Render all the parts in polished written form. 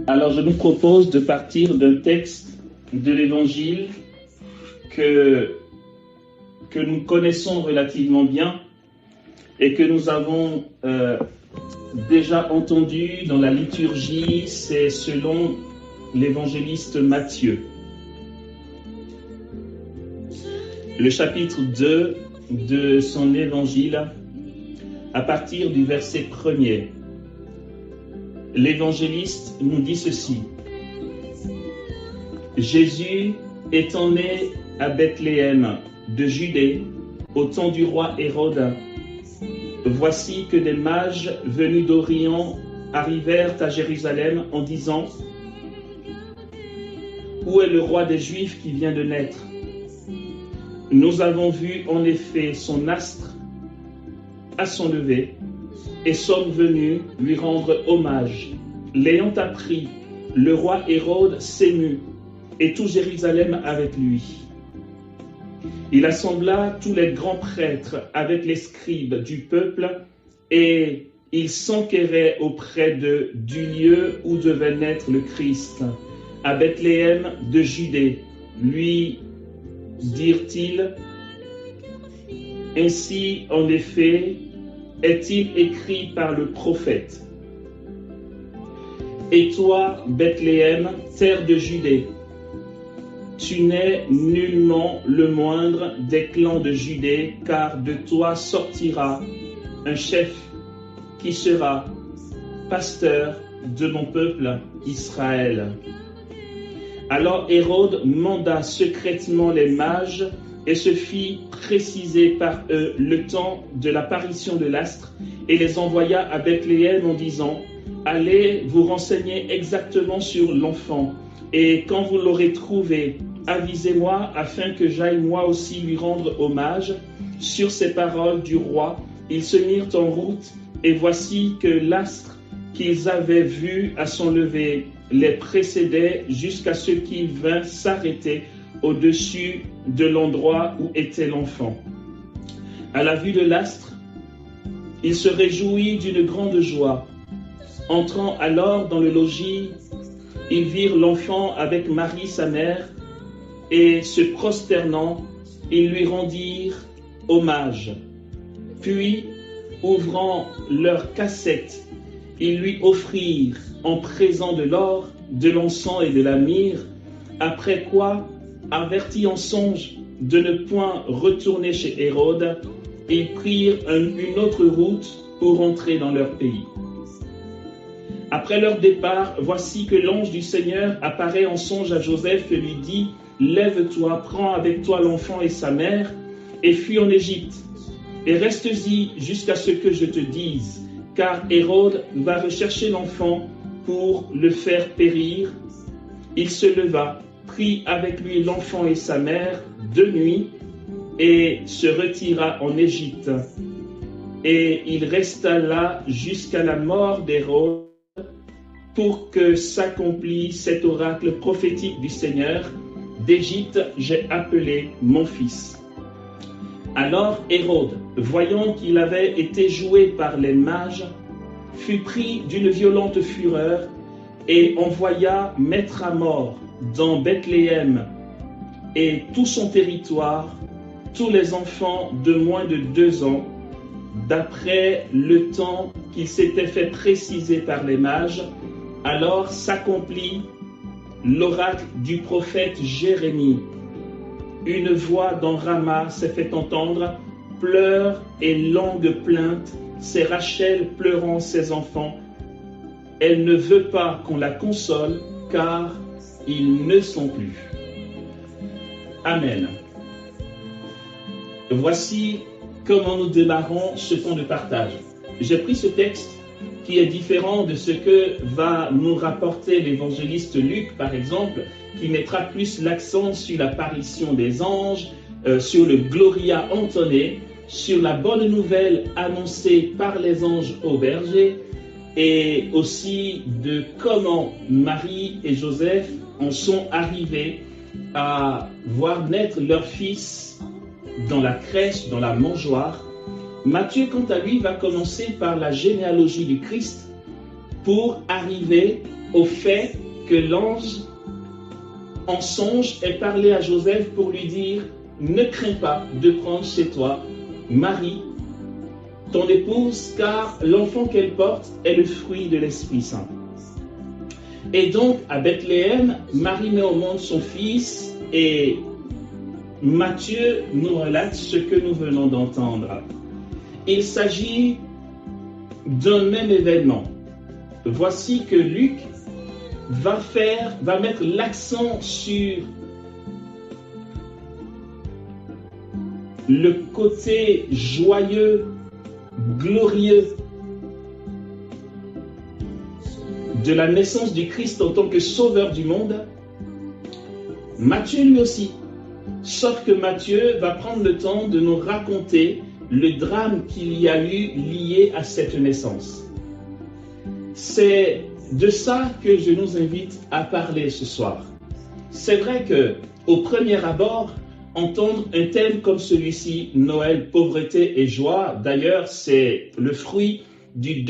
Alors, je nous propose de partir d'un texte de l'Évangile que nous connaissons relativement bien et que nous avons déjà entendu dans la liturgie. C'est selon l'évangéliste Matthieu. Le chapitre 2 de son évangile, à partir du verset 1er. L'évangéliste nous dit ceci. Jésus étant né à Bethléem de Judée au temps du roi Hérode, voici que des mages venus d'Orient arrivèrent à Jérusalem en disant: Où est le roi des Juifs qui vient de naître? Nous avons vu en effet son astre à son lever et sommes venus lui rendre hommage. L'ayant appris, le roi Hérode s'émut et tout Jérusalem avec lui. Il assembla tous les grands prêtres avec les scribes du peuple et ils s'enquéraient auprès d'eux du lieu où devait naître le Christ. À Bethléem de Judée, lui dirent-ils, ainsi en effet est-il écrit par le prophète. Et toi, Bethléem, terre de Judée, tu n'es nullement le moindre des clans de Judée, car de toi sortira un chef qui sera pasteur de mon peuple Israël. Alors Hérode manda secrètement les mages et se fit préciser par eux le temps de l'apparition de l'astre et les envoya à Bethléem en disant: Allez vous renseigner exactement sur l'enfant et quand vous l'aurez trouvé, avisez-moi afin que j'aille moi aussi lui rendre hommage. Sur ces paroles du roi, ils se mirent en route et voici que l'astre qu'ils avaient vu à son lever les précédait jusqu'à ce qu'il vint s'arrêter au-dessus de l'endroit où était l'enfant. À la vue de l'astre, il se réjouit d'une grande joie. Entrant alors dans le logis, ils virent l'enfant avec Marie sa mère, et se prosternant, ils lui rendirent hommage. Puis, ouvrant leur cassette, ils lui offrirent en présent de l'or, de l'encens et de la myrrhe, après quoi, avertis en songe de ne point retourner chez Hérode, ils prirent une autre route pour rentrer dans leur pays. Après leur départ, voici que l'ange du Seigneur apparaît en songe à Joseph et lui dit: Lève-toi, prends avec toi l'enfant et sa mère, et fuis en Égypte, et reste-y jusqu'à ce que je te dise, car Hérode va rechercher l'enfant pour le faire périr. Il se leva, prit avec lui l'enfant et sa mère de nuit, et se retira en Égypte. Et il resta là jusqu'à la mort d'Hérode, pour que s'accomplisse cet oracle prophétique du Seigneur: d'Égypte j'ai appelé mon fils. Alors Hérode, voyant qu'il avait été joué par les mages, fut pris d'une violente fureur et envoya mettre à mort dans Bethléem et tout son territoire tous les enfants de moins de 2 ans, d'après le temps qu'il s'était fait préciser par les mages. Alors s'accomplit l'oracle du prophète Jérémie. Une voix dans Rama s'est fait entendre, pleurs et longues plaintes, c'est Rachel pleurant ses enfants. Elle ne veut pas qu'on la console, car ils ne sont plus. Amen. Voici comment nous démarrons ce temps de partage. J'ai pris ce texte qui est différent de ce que va nous rapporter l'évangéliste Luc, par exemple, qui mettra plus l'accent sur l'apparition des anges, sur le Gloria entonné, sur la bonne nouvelle annoncée par les anges aux bergers, et aussi de comment Marie et Joseph en sont arrivés à voir naître leur fils dans la crèche, dans la mangeoire. Matthieu, quant à lui, va commencer par la généalogie du Christ pour arriver au fait que l'ange, en songe, ait parlé à Joseph pour lui dire « Ne crains pas de prendre chez toi Marie, ton épouse, car l'enfant qu'elle porte est le fruit de l'Esprit Saint. » Et donc, à Bethléem, Marie met au monde son fils et Matthieu nous relate ce que nous venons d'entendre. Il s'agit d'un même événement. Voici que Luc va mettre l'accent sur le côté joyeux, glorieux de la naissance du Christ en tant que sauveur du monde. Matthieu lui aussi. Sauf que Matthieu va prendre le temps de nous raconter le drame qu'il y a eu lié à cette naissance. C'est de ça que je nous invite à parler ce soir. C'est vrai que, au premier abord, entendre un thème comme celui-ci, Noël, pauvreté et joie, d'ailleurs, c'est le fruit du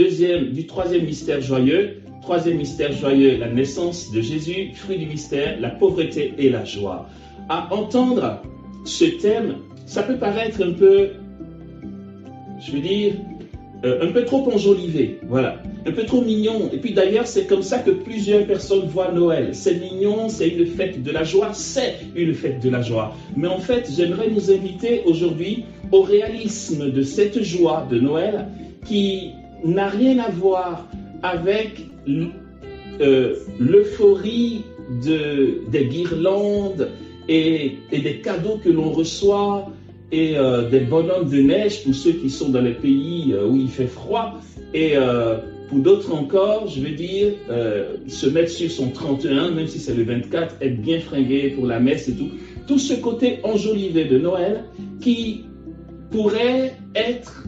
troisième mystère joyeux. Troisième mystère joyeux, la naissance de Jésus, fruit du mystère, la pauvreté et la joie. À entendre ce thème, ça peut paraître un peu, je veux dire, un peu trop enjolivé, voilà, un peu trop mignon. Et puis d'ailleurs, c'est comme ça que plusieurs personnes voient Noël. C'est mignon, c'est une fête de la joie, c'est une fête de la joie. Mais en fait, j'aimerais nous inviter aujourd'hui au réalisme de cette joie de Noël qui n'a rien à voir avec l'euphorie des guirlandes et des cadeaux que l'on reçoit et des bonhommes de neige pour ceux qui sont dans les pays où il fait froid et pour d'autres encore, je veux dire, se mettre sur son 31, même si c'est le 24, être bien fringué pour la messe et tout. Tout ce côté enjolivé de Noël qui pourrait être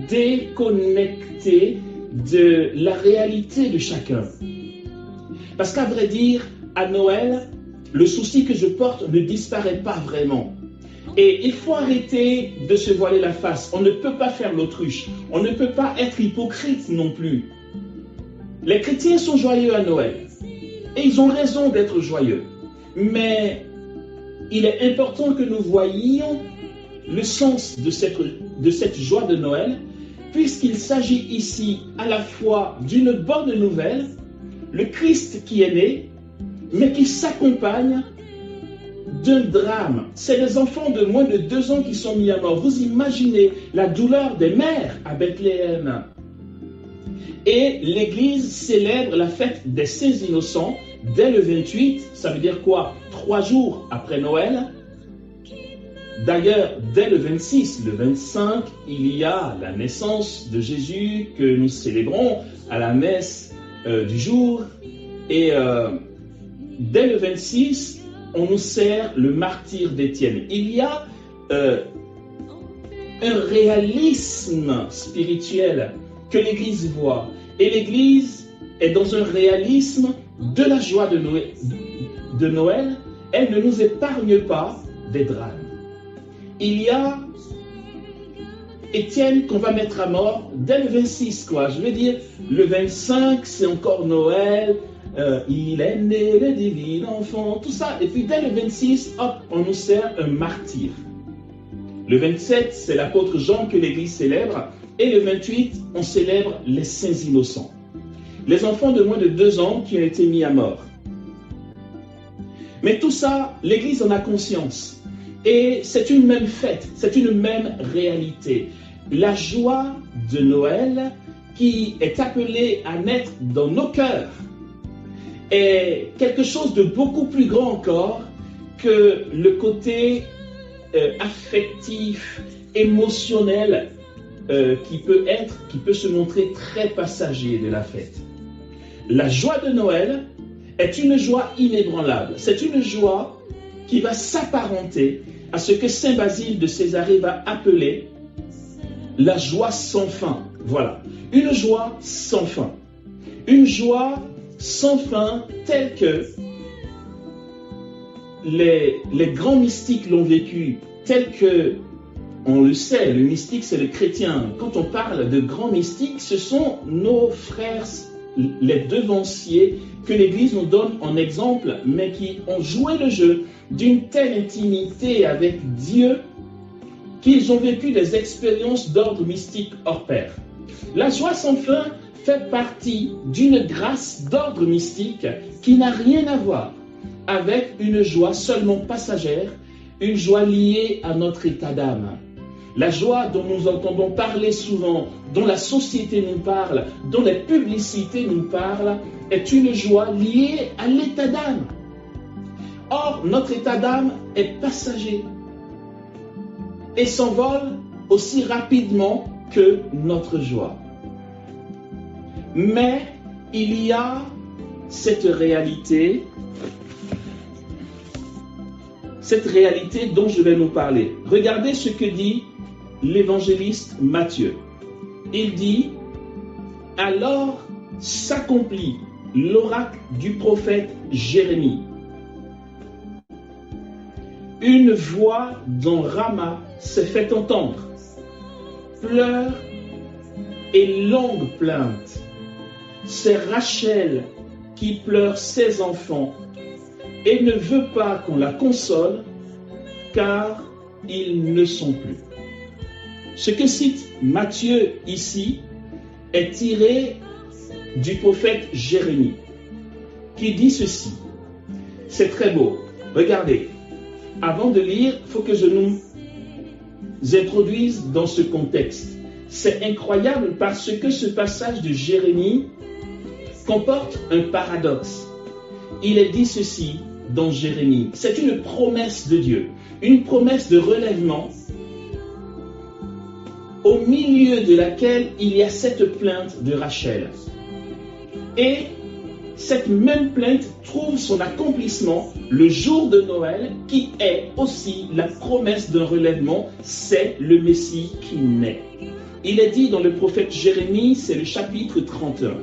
déconnecté de la réalité de chacun. Parce qu'à vrai dire, à Noël, le souci que je porte ne disparaît pas vraiment. Et il faut arrêter de se voiler la face. On ne peut pas faire l'autruche. On ne peut pas être hypocrite non plus. Les chrétiens sont joyeux à Noël. Et ils ont raison d'être joyeux. Mais il est important que nous voyions le sens de cette joie de Noël, puisqu'il s'agit ici à la fois d'une bonne nouvelle, le Christ qui est né, mais qui s'accompagne d'un drame. C'est les enfants de moins de 2 ans qui sont mis à mort. Vous imaginez la douleur des mères à Bethléem. Et l'Église célèbre la fête des Saints Innocents dès le 28, ça veut dire quoi? 3 jours après Noël. D'ailleurs, dès le 26, le 25, il y a la naissance de Jésus que nous célébrons à la messe du jour. Et dès le 26, on nous sert le martyre d'Étienne. Il y a un réalisme spirituel que l'Église voit. Et l'Église est dans un réalisme de la joie de Noël. Elle ne nous épargne pas des drames. Il y a Étienne qu'on va mettre à mort dès le 26, quoi. Je veux dire, le 25, c'est encore Noël. Il est né le divin enfant, tout ça. Et puis dès le 26, hop, on nous sert un martyr. Le 27, c'est l'apôtre Jean que l'Église célèbre. Et le 28, on célèbre les saints innocents. Les enfants de moins de 2 ans qui ont été mis à mort. Mais tout ça, l'Église en a conscience. Et c'est une même fête, c'est une même réalité. La joie de Noël qui est appelée à naître dans nos cœurs est quelque chose de beaucoup plus grand encore que le côté affectif, émotionnel qui peut se montrer très passager de la fête. La joie de Noël est une joie inébranlable. C'est une joie qui va s'apparenter à ce que Saint Basile de Césarée va appeler la joie sans fin. Voilà, une joie sans fin. Une joie sans fin telle que les grands mystiques l'ont vécu, telle que, on le sait, le mystique c'est le chrétien. Quand on parle de grands mystiques, ce sont nos frères, les devanciers, que l'Église nous donne en exemple, mais qui ont joué le jeu d'une telle intimité avec Dieu qu'ils ont vécu des expériences d'ordre mystique hors pair. La joie sans fin fait partie d'une grâce d'ordre mystique qui n'a rien à voir avec une joie seulement passagère, une joie liée à notre état d'âme. La joie dont nous entendons parler souvent, dont la société nous parle, dont les publicités nous parlent, est une joie liée à l'état d'âme. Or, notre état d'âme est passager et s'envole aussi rapidement que notre joie. Mais il y a cette réalité dont je vais nous parler. Regardez ce que dit l'évangéliste Matthieu. Il dit, alors s'accomplit l'oracle du prophète Jérémie. Une voix dans Rama s'est fait entendre. Pleurs et longue plainte. C'est Rachel qui pleure ses enfants et ne veut pas qu'on la console, car ils ne sont plus. Ce que cite Matthieu ici est tiré du prophète Jérémie, qui dit ceci. C'est très beau. Regardez, avant de lire, il faut que je nous introduise dans ce contexte. C'est incroyable parce que ce passage de Jérémie comporte un paradoxe. Il est dit ceci dans Jérémie. C'est une promesse de Dieu, une promesse de relèvement au milieu de laquelle il y a cette plainte de Rachel. Et cette même plainte trouve son accomplissement le jour de Noël, qui est aussi la promesse d'un relèvement, c'est le Messie qui naît. Il est dit dans le prophète Jérémie, c'est le chapitre 31.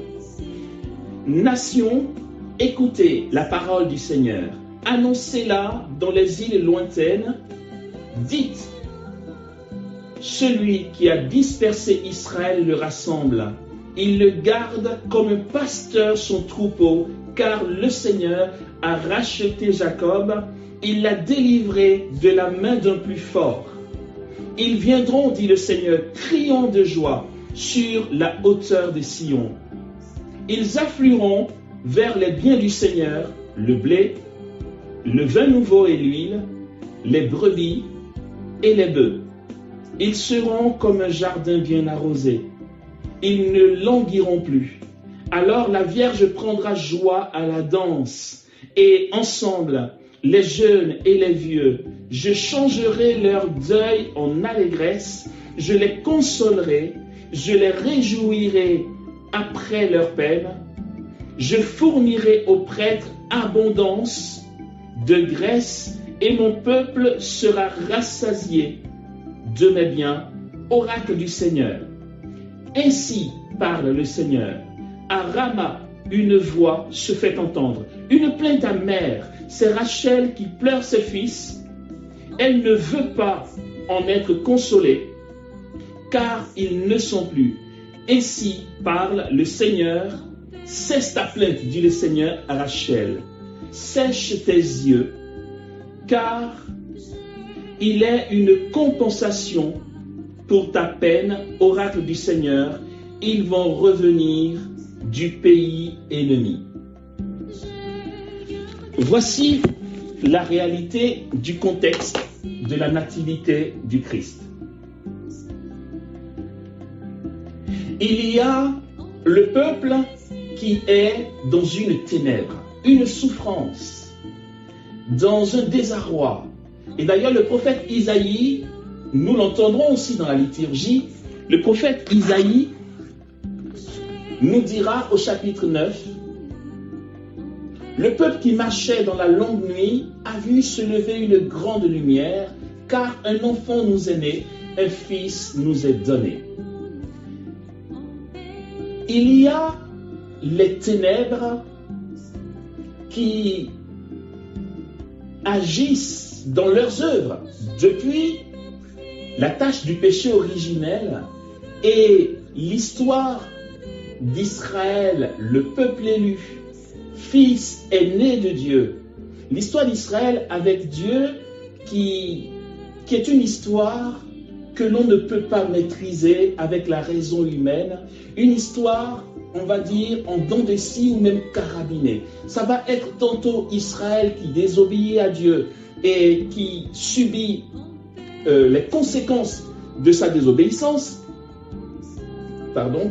Nation, écoutez la parole du Seigneur, annoncez-la dans les îles lointaines, dites, celui qui a dispersé Israël le rassemble, il le garde comme un pasteur son troupeau, car le Seigneur a racheté Jacob, il l'a délivré de la main d'un plus fort. Ils viendront, dit le Seigneur, criant de joie sur la hauteur de Sion. Ils afflueront vers les biens du Seigneur, le blé, le vin nouveau et l'huile, les brebis et les bœufs. Ils seront comme un jardin bien arrosé. Ils ne languiront plus. Alors la Vierge prendra joie à la danse, et ensemble, les jeunes et les vieux, je changerai leur deuil en allégresse, je les consolerai, je les réjouirai après leur peine, je fournirai aux prêtres abondance de graisse, et mon peuple sera rassasié de mes biens, oracle du Seigneur. Ainsi parle le Seigneur. À Rama, une voix se fait entendre, une plainte amère. C'est Rachel qui pleure ses fils. Elle ne veut pas en être consolée, car ils ne sont plus. Ainsi parle le Seigneur. Cesse ta plainte, dit le Seigneur à Rachel. Sèche tes yeux, car Il est une compensation pour ta peine, oracle du Seigneur. Ils vont revenir du pays ennemi. Voici la réalité du contexte de la nativité du Christ. Il y a le peuple qui est dans une ténèbre, une souffrance, dans un désarroi. Et d'ailleurs, le prophète Isaïe, nous l'entendrons aussi dans la liturgie, le prophète Isaïe nous dira au chapitre 9, « Le peuple qui marchait dans la longue nuit a vu se lever une grande lumière, car un enfant nous est né, un fils nous est donné. » Il y a les ténèbres qui agissent dans leurs œuvres depuis la tâche du péché originel et l'histoire d'Israël, le peuple élu, fils aîné de Dieu. L'histoire d'Israël avec Dieu qui est une histoire que l'on ne peut pas maîtriser avec la raison humaine, une histoire, on va dire, en dents de scie ou même carabinée. Ça va être tantôt Israël qui désobéit à Dieu et qui subit les conséquences de sa désobéissance,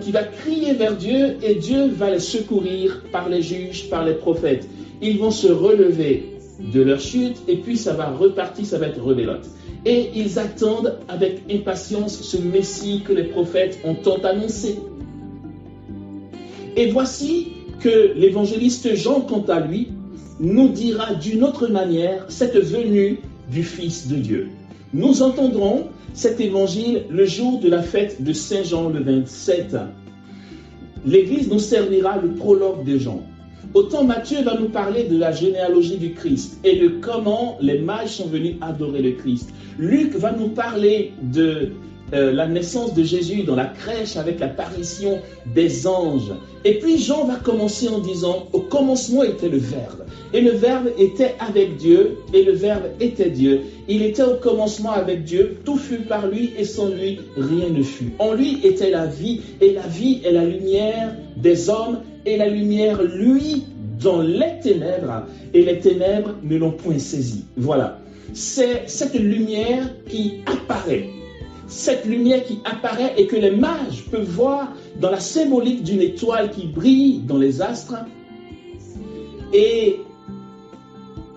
qui va crier vers Dieu et Dieu va les secourir par les juges, par les prophètes. Ils vont se relever de leur chute et puis ça va repartir, ça va être rebelote. Et ils attendent avec impatience ce Messie que les prophètes ont tant annoncé. Et voici que l'évangéliste Jean, quant à lui, nous dira d'une autre manière cette venue du Fils de Dieu. Nous entendrons cet évangile le jour de la fête de Saint Jean le 27. L'Église nous servira le prologue de Jean. Autant Matthieu va nous parler de la généalogie du Christ et de comment les mages sont venus adorer le Christ. Luc va nous parler de la naissance de Jésus dans la crèche avec l'apparition des anges. Et puis Jean va commencer en disant, au commencement était le Verbe. Et le Verbe était avec Dieu, et le Verbe était Dieu. Il était au commencement avec Dieu, tout fut par lui, et sans lui, rien ne fut. En lui était la vie, et la vie est la lumière des hommes, et la lumière, lui, dans les ténèbres, et les ténèbres ne l'ont point saisi. Voilà. C'est cette lumière qui apparaît. Cette lumière qui apparaît et que les mages peuvent voir dans la symbolique d'une étoile qui brille dans les astres et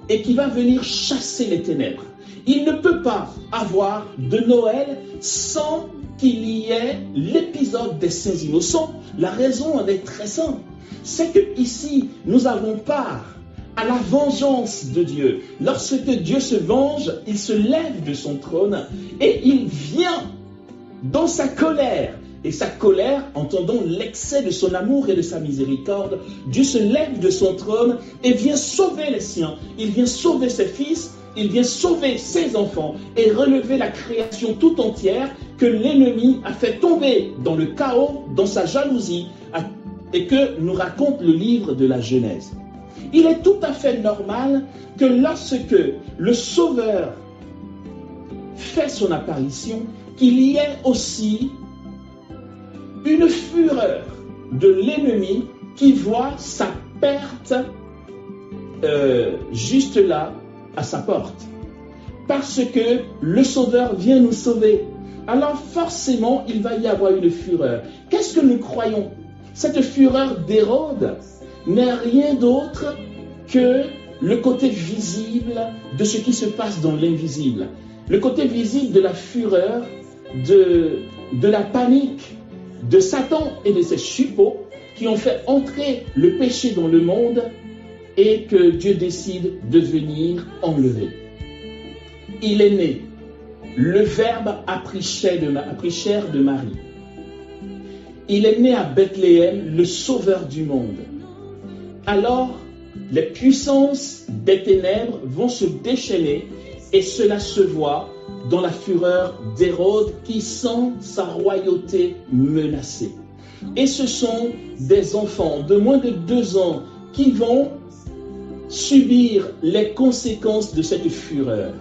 qui va venir chasser les ténèbres. Il ne peut pas avoir de Noël sans qu'il y ait l'épisode des saints innocents. La raison en est très simple. C'est que ici, nous avons part à la vengeance de Dieu. Lorsque Dieu se venge, il se lève de son trône et il vient dans sa colère. Et sa colère, entendons l'excès de son amour et de sa miséricorde, Dieu se lève de son trône et vient sauver les siens. Il vient sauver ses fils, il vient sauver ses enfants et relever la création tout entière que l'ennemi a fait tomber dans le chaos, dans sa jalousie, et que nous raconte le livre de la Genèse. Il est tout à fait normal que lorsque le Sauveur fait son apparition, qu'il y ait aussi une fureur de l'ennemi qui voit sa perte juste là, à sa porte. Parce que le Sauveur vient nous sauver. Alors forcément, il va y avoir une fureur. Qu'est-ce que nous croyons? Cette fureur d'Hérode n'est rien d'autre que le côté visible de ce qui se passe dans l'invisible. Le côté visible de la fureur, de la panique de Satan et de ses suppôts qui ont fait entrer le péché dans le monde et que Dieu décide de venir enlever. Il est né. Le Verbe a pris chair de Marie. Il est né à Bethléem, le Sauveur du monde. Alors, les puissances des ténèbres vont se déchaîner et cela se voit dans la fureur d'Hérode qui sent sa royauté menacée. Et ce sont des enfants de moins de 2 ans qui vont subir les conséquences de cette fureur.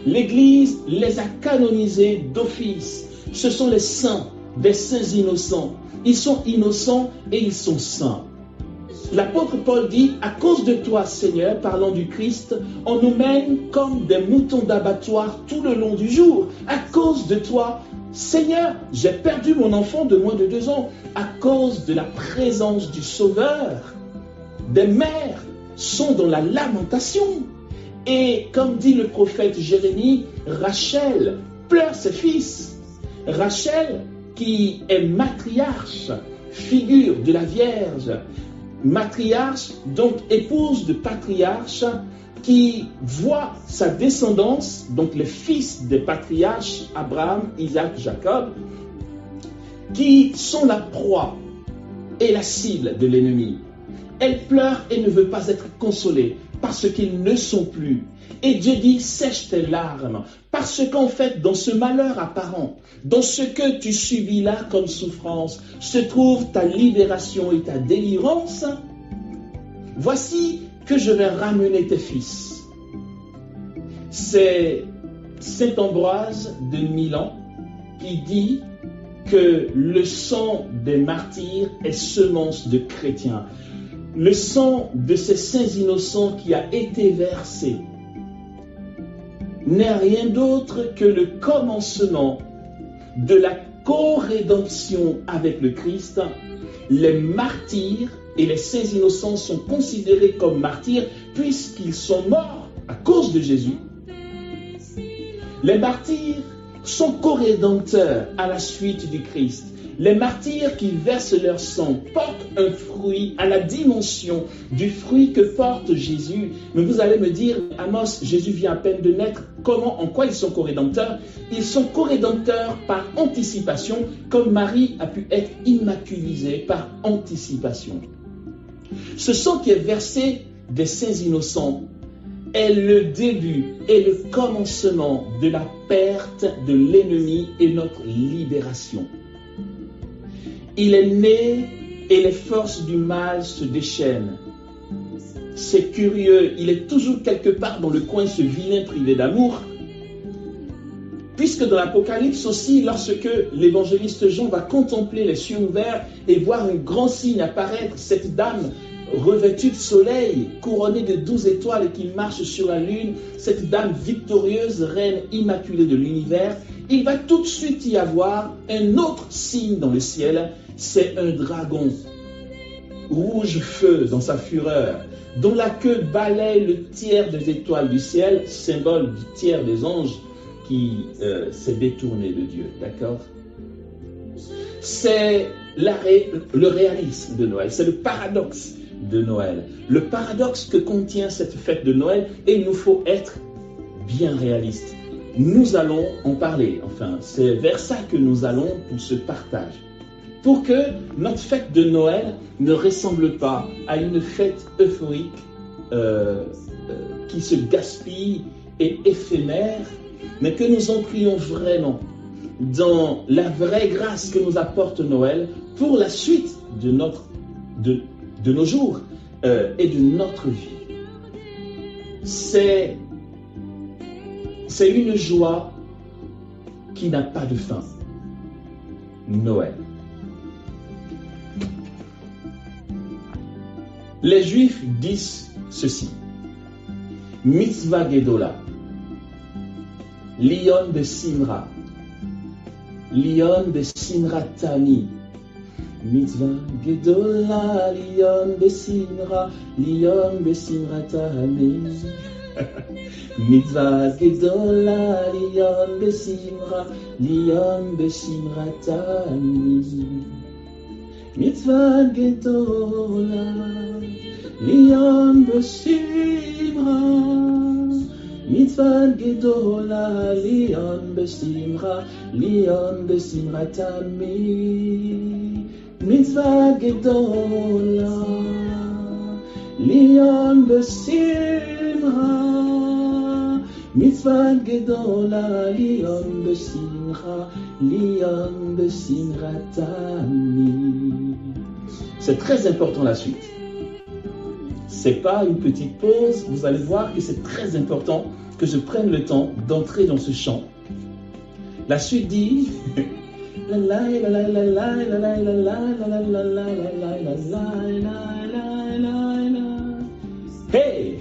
L'Église les a canonisés d'office. Ce sont les saints, des saints innocents. Ils sont innocents et ils sont saints. L'apôtre Paul dit, à cause de toi, Seigneur, parlant du Christ, on nous mène comme des moutons d'abattoir tout le long du jour. À cause de toi, Seigneur, j'ai perdu mon enfant de moins de 2 ans. À cause de la présence du Sauveur, des mères sont dans la lamentation. Et comme dit le prophète Jérémie, Rachel pleure ses fils. Rachel, qui est matriarche, figure de la Vierge, matriarche, donc épouse de patriarche, qui voit sa descendance, donc les fils des patriarches, Abraham, Isaac, Jacob, qui sont la proie et la cible de l'ennemi. Elle pleure et ne veut pas être consolée parce qu'ils ne sont plus. Et Dieu dit, sèche tes larmes, parce qu'en fait, dans ce malheur apparent, dans ce que tu subis là comme souffrance, se trouve ta libération et ta délivrance. Voici que je vais ramener tes fils. C'est saint Ambroise de Milan qui dit que le sang des martyrs est semence de chrétiens. Le sang de ces saints innocents qui a été versé n'est rien d'autre que le commencement de la co-rédemption avec le Christ. Les martyrs et les saints innocents sont considérés comme martyrs puisqu'ils sont morts à cause de Jésus. Les martyrs sont co-rédempteurs à la suite du Christ. Les martyrs qui versent leur sang portent un fruit à la dimension du fruit que porte Jésus. Mais vous allez me dire, Amos, Jésus vient à peine de naître. Comment, en quoi ils sont co-rédempteurs? Ils sont co-rédempteurs par anticipation, comme Marie a pu être immaculisée par anticipation. Ce sang qui est versé des saints innocents est le début et le commencement de la perte de l'ennemi et notre libération. Il est né et les forces du mal se déchaînent. C'est curieux, il est toujours quelque part dans le coin, ce vilain privé d'amour. Puisque dans l'Apocalypse aussi, lorsque l'évangéliste Jean va contempler les cieux ouverts et voir un grand signe apparaître, cette dame revêtue de soleil, couronnée de 12 étoiles et qui marche sur la lune, cette dame victorieuse, reine immaculée de l'univers, il va tout de suite y avoir un autre signe dans le ciel, c'est un dragon, rouge feu dans sa fureur, dont la queue balaye le tiers des étoiles du ciel, symbole du tiers des anges qui s'est détourné de Dieu, d'accord? C'est le réalisme de Noël, c'est le paradoxe de Noël. Le paradoxe que contient cette fête de Noël, et il nous faut être bien réalistes. Nous allons en parler, enfin, c'est vers ça que nous allons pour ce partage. Pour que notre fête de Noël ne ressemble pas à une fête euphorique qui se gaspille et éphémère, mais que nous entrions vraiment dans la vraie grâce que nous apporte Noël pour la suite de nos jours et de notre vie. C'est une joie qui n'a pas de fin. Noël. Les Juifs disent ceci. Mitzvah Gedola. Lion de Simra. Lion de Simra Tani. Mitzvah Gedola. Lion de Simra. Lion de Simra Tani. Mitzvah Gedola. Lion de Simra. Lion de Simra Tani. Mitzvah Gedola. Lion de Simra. Mitzvah Gedola, Lion Besimra, Lion Besimra Tami. Mitzvah Gedola, Lion Besimra. Mitzvah Gedola, Lion Besimra, Lion Besimra Tami. C'est très important la suite. C'est pas une petite pause, vous allez voir que c'est très important que je prenne le temps d'entrer dans ce chant. La suite dit hey!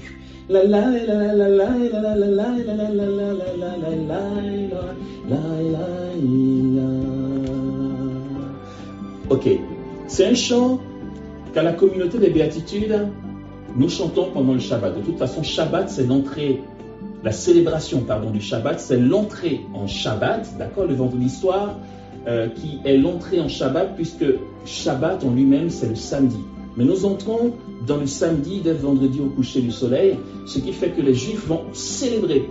Ok, c'est un chant qu'à la communauté des béatitudes, nous chantons pendant le Shabbat. De toute façon, Shabbat, c'est l'entrée, la célébration, du Shabbat, c'est l'entrée en Shabbat, d'accord, le vendredi soir, qui est l'entrée en Shabbat, puisque Shabbat en lui-même, c'est le samedi. Mais nous entrons dans le samedi dès le vendredi au coucher du soleil, ce qui fait que les Juifs vont célébrer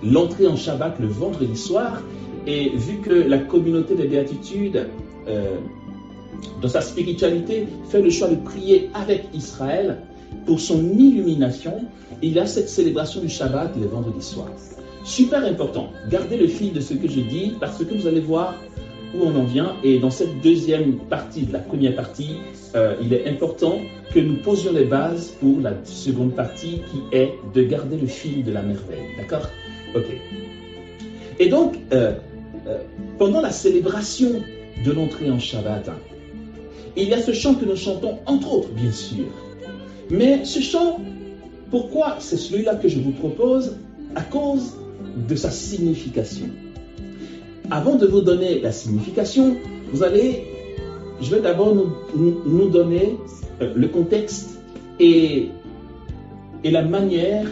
l'entrée en Shabbat le vendredi soir. Et vu que la communauté des béatitudes, dans sa spiritualité, fait le choix de prier avec Israël pour son illumination, il y a cette célébration du Shabbat le vendredi soir. Super important, gardez le fil de ce que je dis parce que vous allez voir où on en vient. Et dans cette deuxième partie, de la première partie, il est important que nous posions les bases pour la seconde partie qui est de garder le fil de la merveille. D'accord? Ok. Et donc, pendant la célébration de l'entrée en Shabbat, il y a ce chant que nous chantons, entre autres, bien sûr. Mais ce chant, pourquoi c'est celui-là que je vous propose? À cause de sa signification. Avant de vous donner la signification, je vais d'abord nous donner le contexte et la manière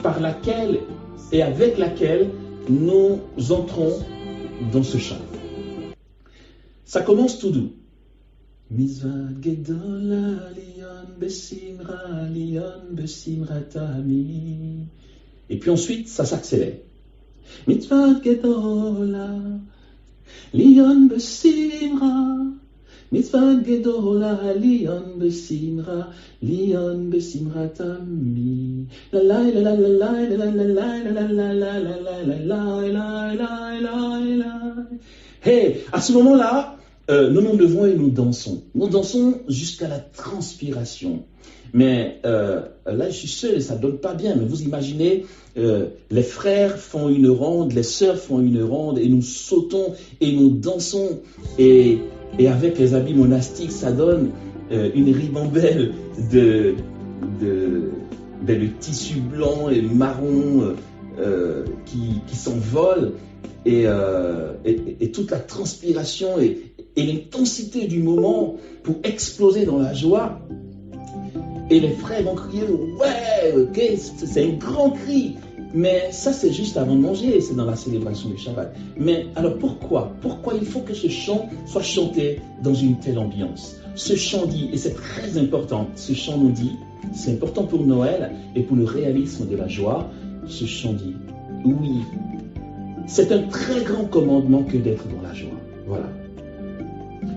par laquelle et avec laquelle nous entrons dans ce chant. Ça commence tout doux. Mitzvah gedola lion besimra tami. Et puis ensuite, ça s'accélère. Mitzvah gedola lion besimra. Mitzvah gedola lion besimra tami. La la la la la la la la la la. Hey, à ce moment-là, nous nous levons et nous dansons. Nous dansons jusqu'à la transpiration. Mais là, je suis seul et ça ne donne pas bien. Mais vous imaginez, les frères font une ronde, les sœurs font une ronde et nous sautons et nous dansons. Et avec les habits monastiques, ça donne une ribambelle de tissu blanc et marron qui s'envolent. Et toute la transpiration et l'intensité du moment pour exploser dans la joie. Et les frères vont crier, ouais, ok, c'est un grand cri. Mais ça, c'est juste avant de manger, c'est dans la célébration du Shabbat. Mais alors pourquoi il faut que ce chant soit chanté dans une telle ambiance? Ce chant dit, et c'est très important, ce chant nous dit, c'est important pour Noël et pour le réalisme de la joie, ce chant dit, oui, c'est un très grand commandement que d'être dans la joie. Voilà.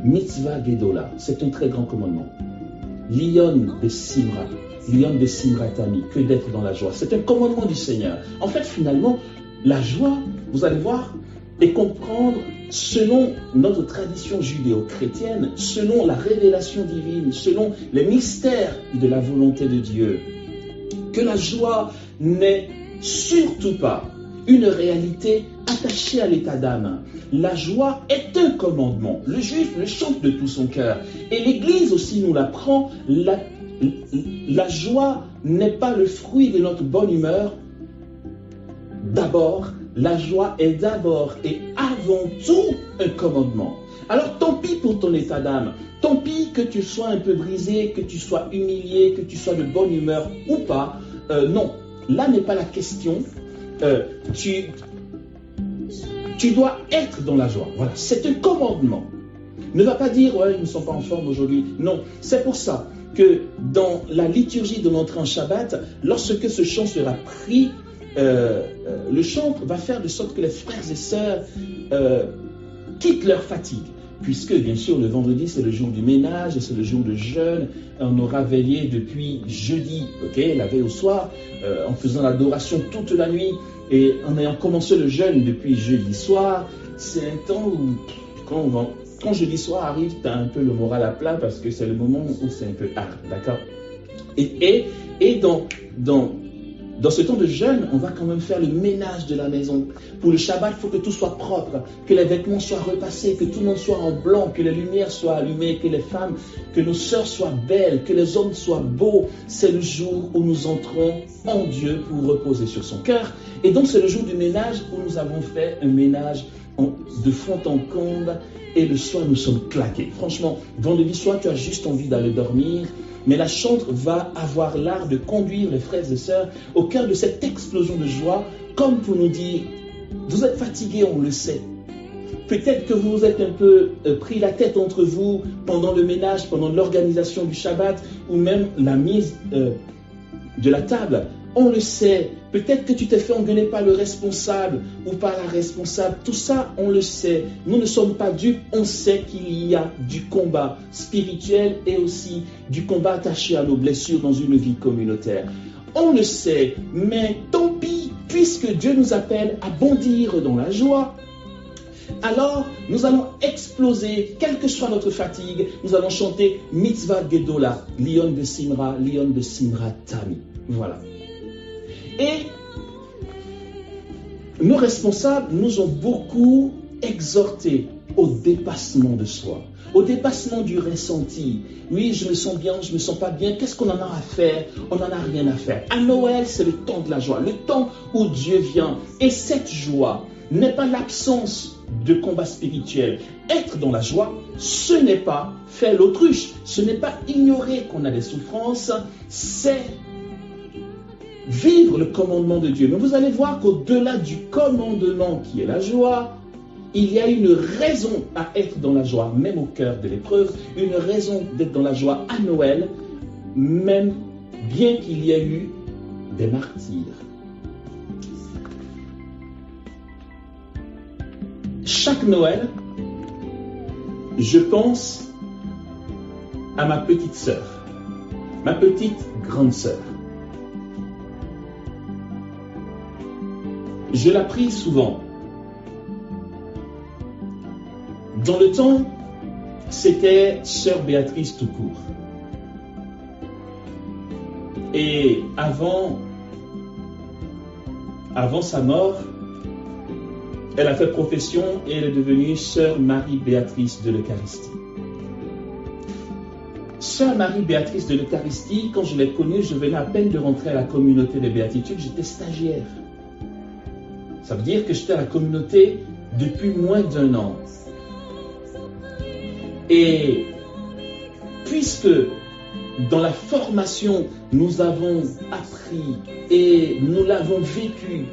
Mitzvah Gedola, c'est un très grand commandement. Lion de Simra Tami, que d'être dans la joie. C'est un commandement du Seigneur. En fait, finalement, la joie, vous allez voir, et comprendre selon notre tradition judéo-chrétienne, selon la révélation divine, selon les mystères de la volonté de Dieu, que la joie n'est surtout pas une réalité attachée à l'état d'âme. La joie est un commandement. Le juif le chante de tout son cœur. Et l'Église aussi nous l'apprend. La joie n'est pas le fruit de notre bonne humeur. D'abord, la joie est d'abord et avant tout un commandement. Alors tant pis pour ton état d'âme. Tant pis que tu sois un peu brisé, que tu sois humilié, que tu sois de bonne humeur ou pas. Non, là n'est pas la question. Tu dois être dans la joie. Voilà, c'est un commandement. Ne va pas dire, ouais, ils ne sont pas en forme aujourd'hui. Non, c'est pour ça que dans la liturgie de l'entrée en Shabbat, lorsque ce chant sera pris, le chant va faire de sorte que les frères et sœurs quittent leur fatigue. Puisque, bien sûr, le vendredi, c'est le jour du ménage, c'est le jour de jeûne. On aura veillé depuis jeudi, la veille au soir, en faisant l'adoration toute la nuit. Et en ayant commencé le jeûne depuis jeudi soir, c'est un temps où, quand jeudi soir arrive, tu as un peu le moral à plat parce que c'est le moment où c'est un peu hard, d'accord? Et dans ce temps de jeûne, on va quand même faire le ménage de la maison. Pour le Shabbat, il faut que tout soit propre, que les vêtements soient repassés, que tout le monde soit en blanc, que les lumières soient allumées, que les femmes, que nos sœurs soient belles, que les hommes soient beaux. C'est le jour où nous entrons en Dieu pour reposer sur son cœur. Et donc c'est le jour du ménage où nous avons fait un ménage de fond en comble. Et le soir, nous sommes claqués. Franchement, vendredi soir, tu as juste envie d'aller dormir. Mais la chantre va avoir l'art de conduire les frères et sœurs au cœur de cette explosion de joie, comme pour nous dire, vous êtes fatigués, on le sait. Peut-être que vous vous êtes un peu pris la tête entre vous pendant le ménage, pendant l'organisation du Shabbat, ou même la mise de la table. On le sait. Peut-être que tu t'es fait engueuler par le responsable ou par la responsable. Tout ça, on le sait. Nous ne sommes pas dupes. On sait qu'il y a du combat spirituel et aussi du combat attaché à nos blessures dans une vie communautaire. On le sait, mais tant pis, puisque Dieu nous appelle à bondir dans la joie. Alors, nous allons exploser, quelle que soit notre fatigue. Nous allons chanter Mitzvah Gedola, Lion de Simra Tami. Voilà. Et nos responsables nous ont beaucoup exhortés au dépassement de soi, au dépassement du ressenti. Oui, je me sens bien, je me sens pas bien. Qu'est-ce qu'on en a à faire? On n'en a rien à faire. À Noël, c'est le temps de la joie, le temps où Dieu vient. Et cette joie n'est pas l'absence de combat spirituel. Être dans la joie, ce n'est pas faire l'autruche, ce n'est pas ignorer qu'on a des souffrances, c'est vivre le commandement de Dieu. Mais vous allez voir qu'au-delà du commandement qui est la joie, il y a une raison à être dans la joie, même au cœur de l'épreuve, une raison d'être dans la joie à Noël, même bien qu'il y ait eu des martyrs. Chaque Noël, je pense à ma petite sœur, ma petite grande sœur. Je la prie souvent. Dans le temps, c'était sœur Béatrice tout court. Et avant sa mort, elle a fait profession et elle est devenue sœur Marie-Béatrice de l'Eucharistie. Sœur Marie-Béatrice de l'Eucharistie, quand je l'ai connue, je venais à peine de rentrer à la communauté des béatitudes, j'étais stagiaire. Ça veut dire que j'étais à la communauté depuis moins d'1 an. Et puisque dans la formation, nous avons appris et nous l'avons vécu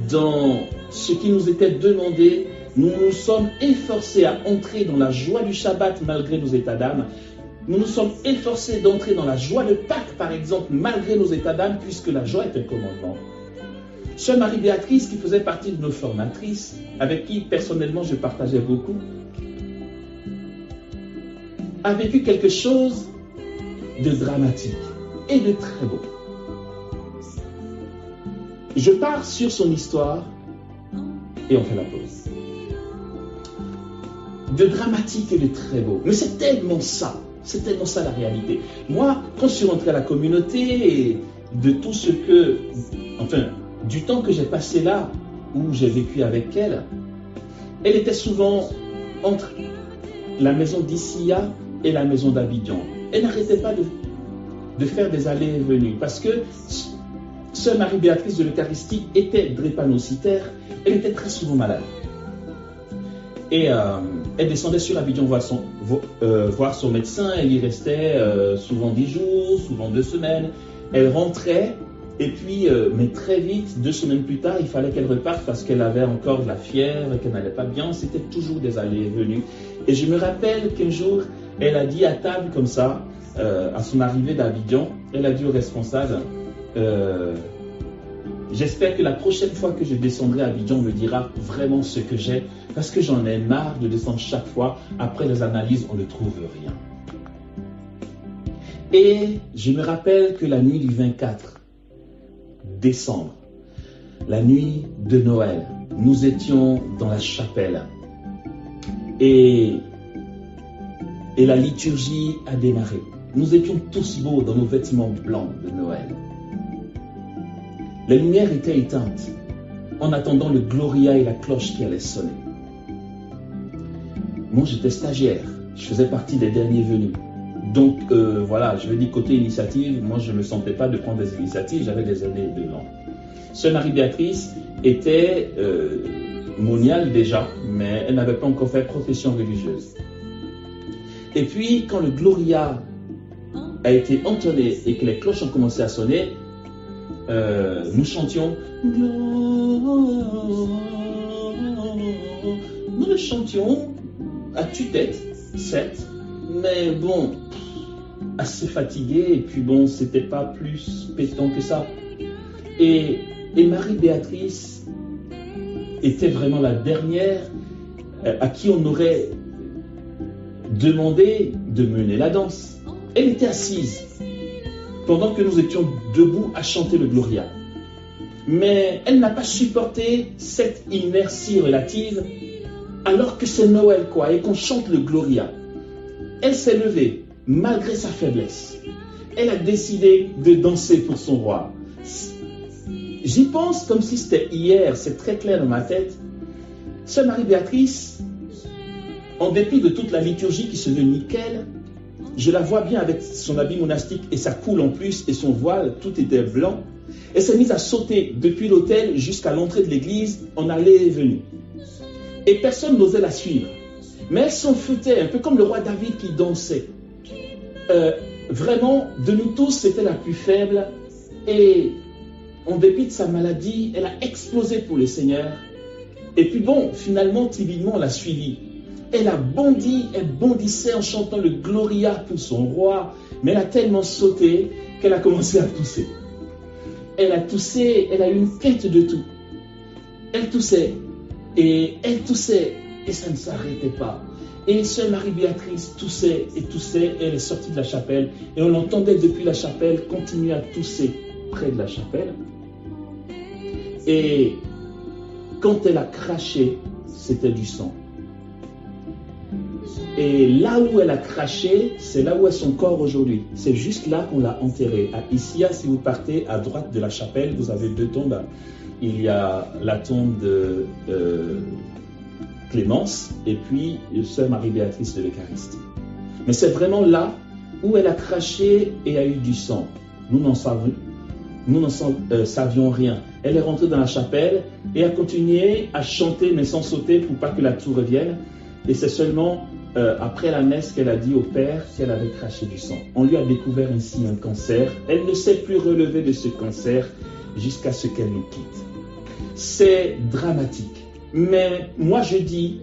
dans ce qui nous était demandé, nous nous sommes efforcés à entrer dans la joie du Shabbat malgré nos états d'âme. Nous nous sommes efforcés d'entrer dans la joie de Pâques, par exemple, malgré nos états d'âme, puisque la joie est un commandement. Sœur Marie-Béatrice, qui faisait partie de nos formatrices, avec qui personnellement je partageais beaucoup, a vécu quelque chose de dramatique et de très beau. Je pars sur son histoire et on fait la pause. De dramatique et de très beau. Mais c'est tellement ça la réalité. Moi, quand je suis rentré à la communauté et de tout ce que, du temps que j'ai passé là, où j'ai vécu avec elle, elle était souvent entre la maison d'Issia et la maison d'Abidjan. Elle n'arrêtait pas de faire des allées et venues parce que sœur Marie-Béatrice de l'Eucharistie était drépanocytaire, elle était très souvent malade. Et elle descendait sur Abidjan voir son médecin, elle y restait souvent 10 jours, souvent 2 semaines. Elle rentrait et puis, mais très vite, 2 semaines plus tard, il fallait qu'elle reparte parce qu'elle avait encore de la fièvre, qu'elle n'allait pas bien. C'était toujours des allées et venues. Et je me rappelle qu'un jour, elle a dit à table comme ça, à son arrivée d'Abidjan, elle a dit au responsable, j'espère que la prochaine fois que je descendrai à Abidjan, on me dira vraiment ce que j'ai, parce que j'en ai marre de descendre chaque fois. Après les analyses, on ne trouve rien. Et je me rappelle que la nuit du 24 décembre, la nuit de Noël, nous étions dans la chapelle et la liturgie a démarré. nous étions tous beaux dans nos vêtements blancs de Noël. Les lumières étaient éteintes en attendant le Gloria et la cloche qui allait sonner. Moi, j'étais stagiaire. Je faisais partie des derniers venus. Donc, voilà, je vais dire côté initiative, moi, je ne me sentais pas de prendre des initiatives. J'avais des années devant. Sœur Marie-Béatrice était moniale déjà, mais elle n'avait pas encore fait profession religieuse. Et puis, quand le Gloria a été entonné et que les cloches ont commencé à sonner, nous chantions. Nous le chantions à tue-tête, certes, mais bon, assez fatigué, et puis bon, c'était pas plus pétant que ça. Et Marie-Béatrice était vraiment la dernière à qui on aurait demandé de mener la danse. Elle était assise pendant que nous étions debout à chanter le Gloria. Mais elle n'a pas supporté cette inertie relative alors que c'est Noël quoi et qu'on chante le Gloria. Elle s'est levée malgré sa faiblesse. Elle a décidé de danser pour son roi. J'y pense comme si c'était hier, c'est très clair dans ma tête. Sœur Marie-Béatrice, en dépit de toute la liturgie qui se veut nickel, je la vois bien avec son habit monastique et sa coule en plus et son voile, tout était blanc. Elle s'est mise à sauter depuis l'autel jusqu'à l'entrée de l'église en allée et venue. Et personne n'osait la suivre. Mais elle s'en foutait, un peu comme le roi David qui dansait. Vraiment, de nous tous, c'était la plus faible. Et en dépit de sa maladie, elle a explosé pour le Seigneur. Et puis bon, finalement, timidement, on l'a suivie. Elle a bondi, elle bondissait en chantant le Gloria pour son roi. Mais elle a tellement sauté qu'elle a commencé à tousser. Elle a toussé, elle a eu une quête de tout. Elle toussait, et ça ne s'arrêtait pas. Et sœur Marie-Béatrice toussait, et elle est sortie de la chapelle, et on l'entendait depuis la chapelle continuer à tousser près de la chapelle. Et quand elle a craché, c'était du sang. Et là où elle a craché, c'est là où est son corps aujourd'hui. C'est juste là qu'on l'a enterré. À Issia, si vous partez à droite de la chapelle, vous avez deux tombes. Il y a la tombe de Clémence et puis sœur Marie-Béatrice de l'Eucharistie. Mais c'est vraiment là où elle a craché et a eu du sang. Nous n'en savions rien. Elle est rentrée dans la chapelle et a continué à chanter mais sans sauter pour pas que la toux revienne. Et c'est seulement après la messe qu'elle a dit au Père qu'elle avait craché du sang. On lui a découvert ainsi un cancer. Elle ne s'est plus relevée de ce cancer jusqu'à ce qu'elle nous quitte. C'est dramatique. Mais moi je dis,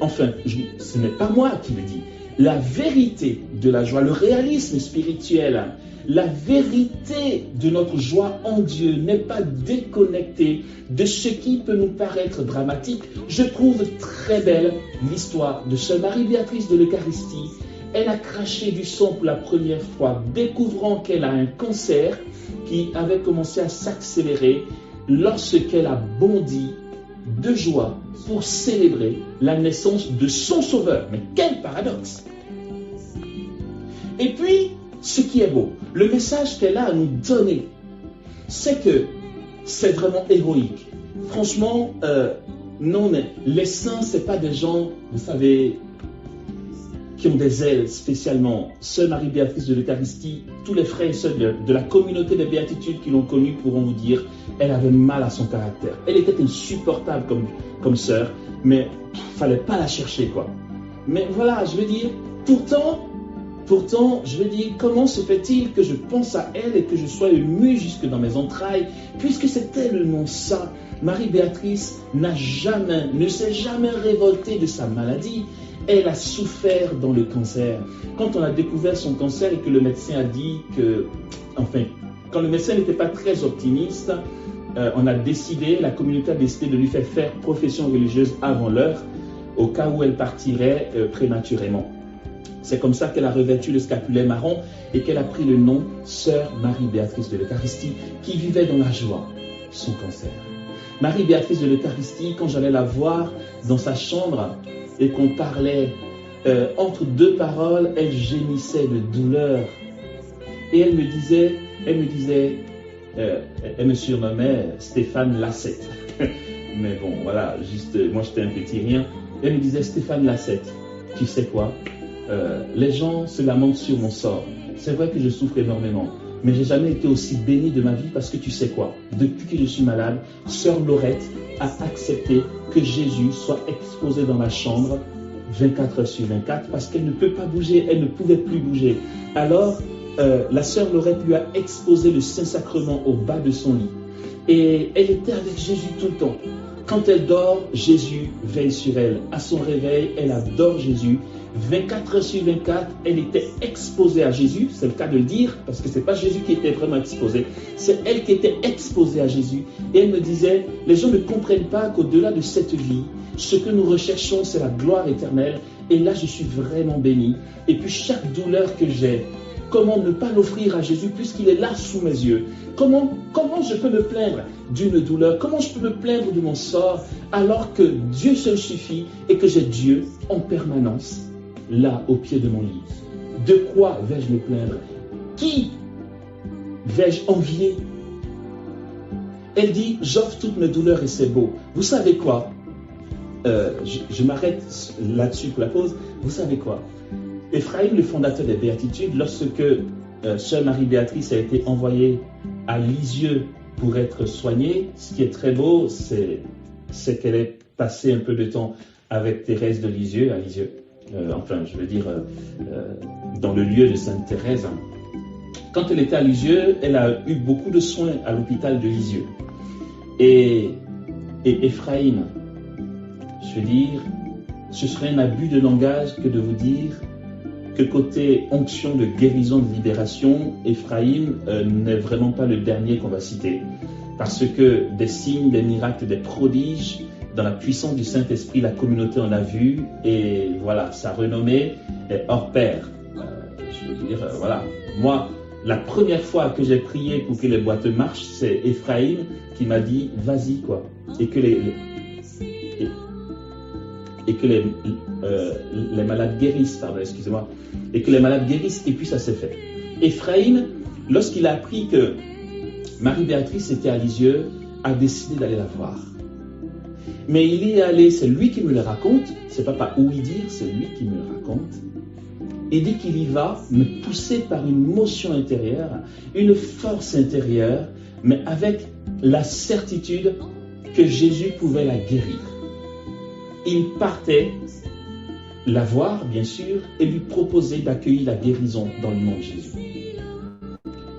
enfin, ce n'est pas moi qui le dis, la vérité de la joie, le réalisme spirituel, la vérité de notre joie en Dieu n'est pas déconnectée de ce qui peut nous paraître dramatique. Je trouve très belle l'histoire de sœur Marie-Béatrice de l'Eucharistie. Elle a craché du sang pour la première fois, découvrant qu'elle a un cancer qui avait commencé à s'accélérer lorsqu'elle a bondi de joie pour célébrer la naissance de son sauveur. Mais quel paradoxe! Et puis, ce qui est beau, le message qu'elle a à nous donner, c'est que c'est vraiment héroïque. Franchement, non, mais les saints, ce n'est pas des gens, vous savez, qui ont des ailes spécialement. Sœur Marie-Béatrice de l'Eucharistie, tous les frères et sœurs de la communauté des béatitudes qui l'ont connue pourront vous dire, elle avait mal à son caractère. Elle était insupportable comme sœur, mais il ne fallait pas la chercher, quoi. Mais voilà, je veux dire, Pourtant, je veux dire, comment se fait-il que je pense à elle et que je sois ému jusque dans mes entrailles, puisque c'est tellement ça. Marie-Béatrice ne s'est jamais révoltée de sa maladie. Elle a souffert dans le cancer. Quand on a découvert son cancer et que le médecin a dit que, enfin, quand le médecin n'était pas très optimiste, on a décidé, la communauté a décidé de lui faire profession religieuse avant l'heure, au cas où elle partirait prématurément. C'est comme ça qu'elle a revêtu le scapulet marron et qu'elle a pris le nom Sœur Marie-Béatrice de l'Eucharistie, qui vivait dans la joie son cancer. Marie-Béatrice de l'Eucharistie, quand j'allais la voir dans sa chambre et qu'on parlait entre deux paroles, elle gémissait de douleur Et elle me surnommait Stéphane Lassette. Mais bon, voilà, juste, moi j'étais un petit rien. Elle me disait, Stéphane Lassette, tu sais quoi, les gens se lamentent sur mon sort. C'est vrai que je souffre énormément, mais j'ai jamais été aussi béni de ma vie parce que tu sais quoi, depuis que je suis malade, sœur Laurette a accepté que Jésus soit exposé dans ma chambre 24 heures sur 24 parce qu'elle ne peut pas bouger, elle ne pouvait plus bouger. Alors, la sœur Laurette lui a exposé le Saint-Sacrement au bas de son lit. Et elle était avec Jésus tout le temps. Quand elle dort, Jésus veille sur elle. À son réveil, elle adore Jésus. 24 heures sur 24, elle était exposée à Jésus. C'est le cas de le dire, parce que ce n'est pas Jésus qui était vraiment exposé. C'est elle qui était exposée à Jésus. Et elle me disait, les gens ne comprennent pas qu'au-delà de cette vie, ce que nous recherchons, c'est la gloire éternelle. Et là, je suis vraiment béni. Et puis chaque douleur que j'ai, comment ne pas l'offrir à Jésus puisqu'il est là sous mes yeux? Comment je peux me plaindre d'une douleur? Comment je peux me plaindre de mon sort alors que Dieu seul suffit et que j'ai Dieu en permanence là au pied de mon lit? De quoi vais-je me plaindre? Qui vais-je envier? Elle dit, j'offre toutes mes douleurs et c'est beau. Vous savez quoi? Je m'arrête là-dessus pour la pause. Vous savez quoi? Ephraïm, le fondateur des Béatitudes, lorsque Sœur Marie-Béatrice a été envoyée à Lisieux pour être soignée, ce qui est très beau, c'est qu'elle ait passé un peu de temps avec Thérèse de Lisieux, à Lisieux, dans le lieu de Sainte Thérèse. Quand elle était à Lisieux, elle a eu beaucoup de soins à l'hôpital de Lisieux. Et Ephraïm, je veux dire, ce serait un abus de langage que de vous dire que côté onction de guérison, de libération, Ephraïm n'est vraiment pas le dernier qu'on va citer. Parce que des signes, des miracles, des prodiges, dans la puissance du Saint-Esprit, la communauté en a vu. Et voilà, sa renommée est hors pair. Je veux dire, voilà. Moi, la première fois que j'ai prié pour que les boîtes marchent, c'est Ephraïm qui m'a dit, vas-y quoi. Et que les malades guérissent, pardon, excusez-moi, et que les malades guérissent, et puis ça s'est fait. Ephraïm, lorsqu'il a appris que Marie-Béatrice était à Lisieux, a décidé d'aller la voir. Mais il y est allé, c'est lui qui me le raconte, c'est pas ouï dire, c'est lui qui me le raconte. Et dit qu'il y va, me poussé par une motion intérieure, une force intérieure, mais avec la certitude que Jésus pouvait la guérir. Il partait la voir, bien sûr, et lui proposer d'accueillir la guérison dans le nom de Jésus.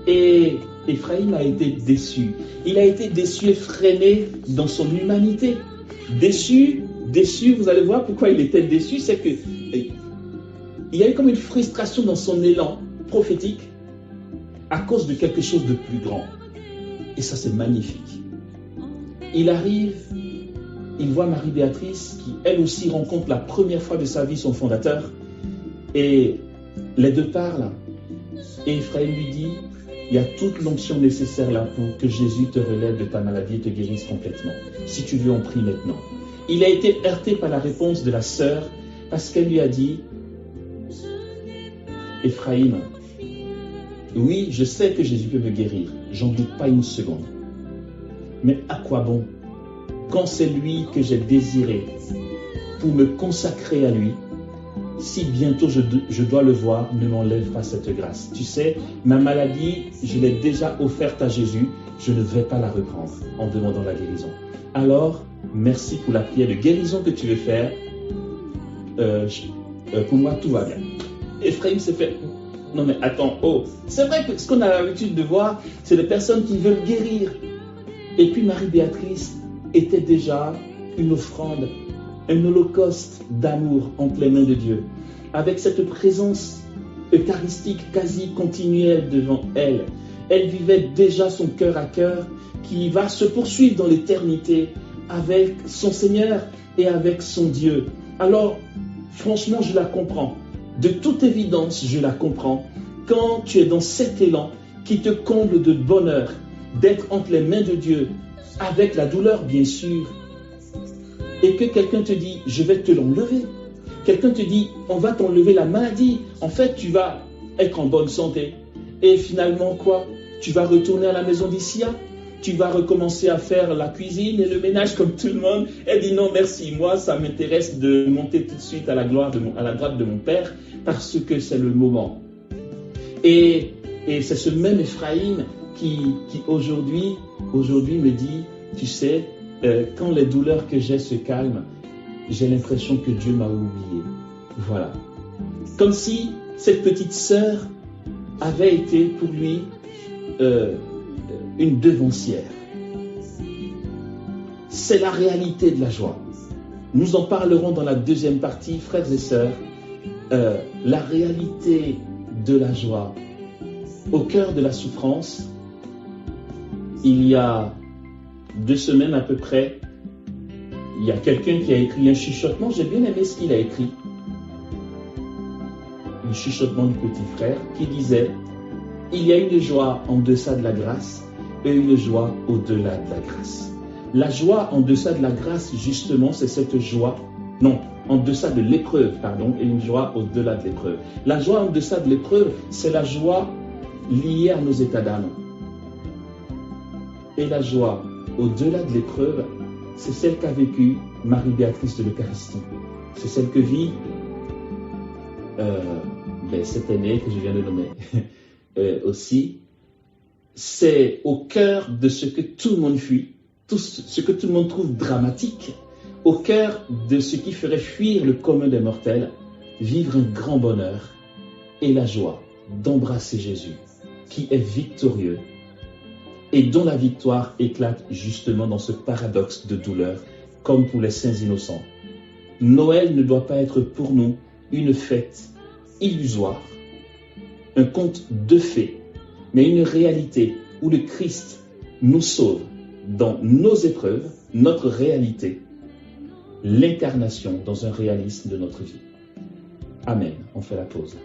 Et Ephraïm a été déçu. Il a été déçu et freiné dans son humanité. Déçu, vous allez voir pourquoi il était déçu, c'est que il y a eu comme une frustration dans son élan prophétique à cause de quelque chose de plus grand. Et ça, c'est magnifique. Il arrive, il voit Marie-Béatrice qui, elle aussi, rencontre la première fois de sa vie son fondateur. Et les deux parlent. Et Ephraïm lui dit, il y a toute l'onction nécessaire là pour que Jésus te relève de ta maladie et te guérisse complètement. Si tu veux, on prie maintenant. Il a été heurté par la réponse de la sœur parce qu'elle lui a dit, Ephraïm, oui, je sais que Jésus peut me guérir, j'en doute pas une seconde. Mais à quoi bon, quand c'est lui que j'ai désiré pour me consacrer à lui, si bientôt je dois le voir, ne m'enlève pas cette grâce. Tu sais, ma maladie, je l'ai déjà offerte à Jésus, je ne vais pas la reprendre en demandant la guérison. Alors, merci pour la prière de guérison que tu veux faire. Pour moi, tout va bien. Ephraïm s'est fait, non mais attends, c'est vrai que ce qu'on a l'habitude de voir, c'est des personnes qui veulent guérir. Et puis Marie-Béatrice était déjà une offrande, un holocauste d'amour entre les mains de Dieu, avec cette présence eucharistique quasi continuelle devant elle. Elle vivait déjà son cœur à cœur qui va se poursuivre dans l'éternité avec son Seigneur et avec son Dieu. Alors, franchement, je la comprends. De toute évidence, je la comprends. Quand tu es dans cet élan qui te comble de bonheur, d'être entre les mains de Dieu, avec la douleur, bien sûr, et que quelqu'un te dit, je vais te l'enlever. Quelqu'un te dit, on va t'enlever la maladie. En fait, tu vas être en bonne santé. Et finalement, quoi? Tu vas retourner à la maison d'Issia? Tu vas recommencer à faire la cuisine et le ménage comme tout le monde? Elle dit non, merci. Moi, ça m'intéresse de monter tout de suite à la droite de mon père parce que c'est le moment. Et c'est ce même Ephraïm qui aujourd'hui me dit, tu sais, quand les douleurs que j'ai se calment, j'ai l'impression que Dieu m'a oublié. Voilà. Comme si cette petite sœur avait été pour lui une devancière. C'est la réalité de la joie. Nous en parlerons dans la deuxième partie, frères et sœurs. La réalité de la joie. Au cœur de la souffrance, il y a 2 semaines à peu près, il y a quelqu'un qui a écrit un chuchotement. J'ai bien aimé ce qu'il a écrit. Un chuchotement du petit frère qui disait « Il y a une joie en deçà de la grâce et une joie au-delà de la grâce. » La joie en deçà de la grâce, justement, c'est cette joie, non, en deçà de l'épreuve, pardon, et une joie au-delà de l'épreuve. La joie en deçà de l'épreuve, c'est la joie liée à nos états d'âme. Et la joie au-delà de l'épreuve, c'est celle qu'a vécue Marie-Béatrice de l'Eucharistie. C'est celle que vit cette année que je viens de nommer aussi. C'est au cœur de ce que tout le monde fuit, ce que tout le monde trouve dramatique, au cœur de ce qui ferait fuir le commun des mortels, vivre un grand bonheur et la joie d'embrasser Jésus, qui est victorieux et dont la victoire éclate justement dans ce paradoxe de douleur, comme pour les saints innocents. Noël ne doit pas être pour nous une fête illusoire, un conte de fées, mais une réalité où le Christ nous sauve dans nos épreuves, notre réalité, l'incarnation dans un réalisme de notre vie. Amen. On fait la pause.